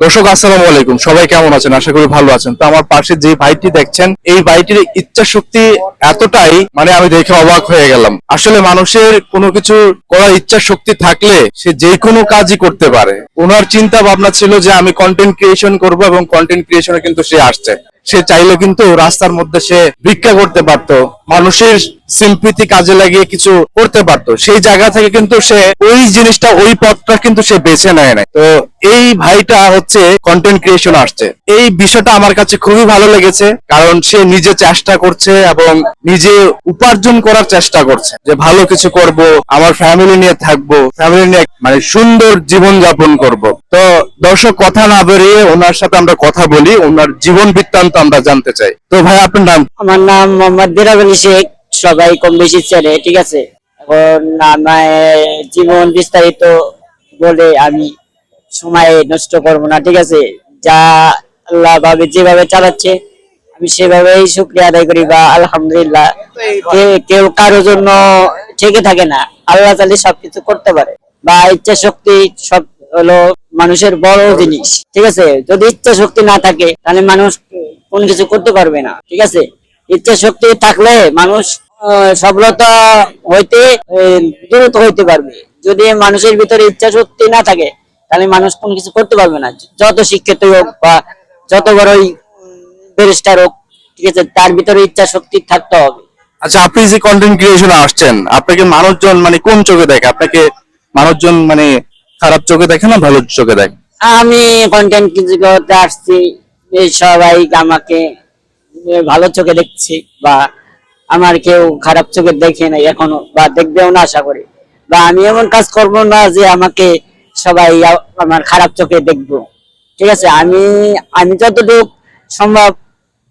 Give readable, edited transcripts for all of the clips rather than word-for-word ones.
দর্শক আসসালামু আলাইকুম, সবাই কেমন আছেন? আশা করি ভালো আছেন। তো আমার পাশে যে ভাইটি দেখছেন, এই ভাইটির ইচ্ছা শক্তি এতটাই, মানে আমি দেখে অবাক হয়ে গেলাম। আসলে মানুষের কোনো কিছু করার ইচ্ছা শক্তি থাকলে সে যে কোনো কাজই করতে পারে। ওনার চিন্তা ভাবনা ছিল যে আমি কন্টেন্ট ক্রিয়েশন করব, এবং কন্টেন্ট ক্রিয়েশনে কিন্তু সে আসছে। সে চাইলে কিন্তু রাস্তার মধ্যে সে ভিক্ষা করতে পারতো, মানুষের সিম্পিতি কাজে লাগিয়ে কিছু করতে পারতো। সেই জায়গা থেকে কিন্তু সে ওই জিনিসটা, ওই পথটা কিন্তু সে বেছে নেয় নাই। তো এই ভাইটা হচ্ছে কন্টেন্ট ক্রিয়েশন আসছে। এই বিষয়টা আমার কাছে খুবই ভালো লেগেছে, কারণ সে নিজে চেষ্টা করছে এবং নিজে উপার্জন করার চেষ্টা করছে যে ভালো কিছু করব, আমার ফ্যামিলি নিয়ে থাকবো, ফ্যামিলি নিয়ে মানে সুন্দর জীবন যাপন করব। তো দর্শক, কথা না বেরিয়ে ওনার সাথে আমরা কথা বলি, ওনার জীবন বৃত্তান্ত আমরা জানতে চাই। তো ভাই, আপনার নাম? আমার নাম মোহাম্মদ দিরাজ আলী শেখ, সবাই কম বেশি চেনে, ঠিক আছে। এখন আমার জীবন বিস্তারিত বলে আমি সময় নষ্ট করব না, ঠিক আছে। যা আল্লাহ ভাবে যেভাবে চালাচ্ছে আমি সেভাবেই শুকরিয়া আদায় করি, বা আলহামদুলিল্লাহ। কেউ কারো জন্য ঠেকে থাকে না, আল্লাহ চাইলে সবকিছু করতে পারে। বা ইচ্ছা শক্তি সব হলো মানুষের বড় জিনিস, ঠিক আছে। যদি ইচ্ছা শক্তি না থাকে তাহলে মানুষ কোনো কিছু করতে পারবে না, ঠিক আছে। ইচ্ছা শক্তি থাকলে মানুষ সফলতা হইতে দ্রুত হইতে পারবে। যদি মানুষের ভিতরে ইচ্ছা শক্তি না থাকে তাহলে মানুষ কোনো কিছু করতে পারবে না, যত শিক্ষিত হোক বা যত বড়ই ব্যারিস্টার হোক, ঠিক আছে, তার ভিতরে ইচ্ছা শক্তি থাকতে হবে। আচ্ছা, আপনি যে কন্টেন্ট ক্রিয়েশনে আসছেন, আপনাকে মানুষজন মানে কোন চোখে দেখে? আপনাকে মানুষজন মানে খারাপ চোখে দেখে না ভালো চোখে দেখে? আমি কন্টেন্ট কিছু করতে আসছি, এই সবাই আমাকে ভালো চোখে দেখছি, বা আমার কেউ খারাপ চোখে দেখে নাই এখনো, বা দেখবেও না আশা করি। বা আমি এমন কাজ করব না যে আমাকে সবাই আমার খারাপ চোখে দেখবো, ঠিক আছে। আমি যতটুকু সম্ভব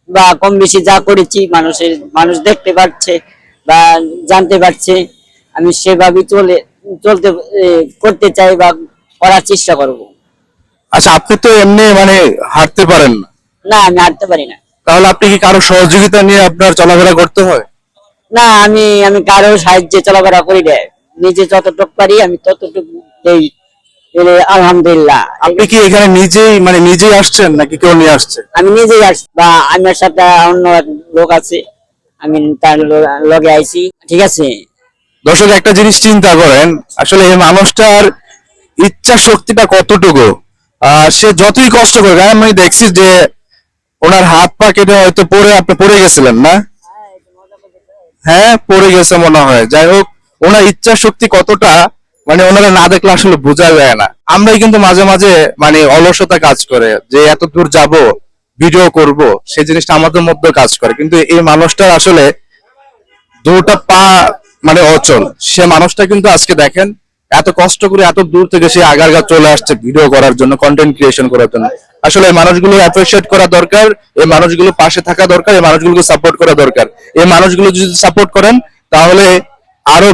বা কম বেশি যা করেছি মানুষ দেখতে পাচ্ছে বা জানতে পারছে, আমি সেভাবে চলতে করতে চাই বা করার চেষ্টা করব। আচ্ছা, আপনি তো এমনি মানে হাঁটতে পারেন না, না, আমি হাঁটতে পারি না। তাহলে আপনি কি কারো সহযোগিতা নিয়ে আপনার চলাফেরা করতে হয়? না, আমি কারো সাহায্যে চলাফেরা করি না, নিজে যতটুকু পারি আমি ততটুকু দেই। আলহামদুলিল্লাহ। আপনি কি এখানে নিজেই মানে নিজেই আসছেন নাকি কেউ নিয়ে আসছে? আমি নিজেই আসছি, বা আমার সাথে অন্য এক লোক আছে, আমি তার লগে আইছি, ঠিক আছে। দর্শক, একটা জিনিস চিন্তা করেন, আসলে এই মানুষটার ইচ্ছা শক্তিটা কতটুকু। সে যতই কষ্ট করে, আমি দেখছি যে ওনার হাত পা কেটে হয়তো আপনি পড়ে গেছিলেন না? হ্যাঁ, পড়ে গেছে মনে হয়। যাই হোক, ওনার ইচ্ছা শক্তি কতটা, মানে ওনারা না দেখলে আসলে বোঝা যায় না। আমরাই কিন্তু মাঝে মাঝে মানে অলসতা কাজ করে, যে এত দূর যাব, ভিডিও করব, সেই জিনিসটা আমাদের মধ্যে কাজ করে। কিন্তু এই মানুষটার আসলে দুটা পা মানে অচল। সে মানুষটা কিন্তু আজকে দেখেন, এত কষ্ট করে এত দূর থেকে সে আগারগা চলে আসছে ভিডিও করার জন্য, কন্টেন্ট ক্রিয়েশন করার জন্য। আসলে এই মানুষগুলো অ্যাপ্রিসিয়েট করা দরকার, এই মানুষগুলো পাশে থাকা দরকার, এই মানুষগুলোকে সাপোর্ট করা দরকার। এই মানুষগুলো যদি সাপোর্ট করেন, তাহলে আরো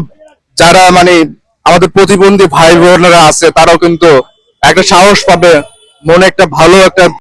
যারা মানে আমাদের প্রতিবন্ধী ভাই বোনেরা আছে, তারাও কিন্তু একটা সাহস পাবে, মনে একটা ভালো একটা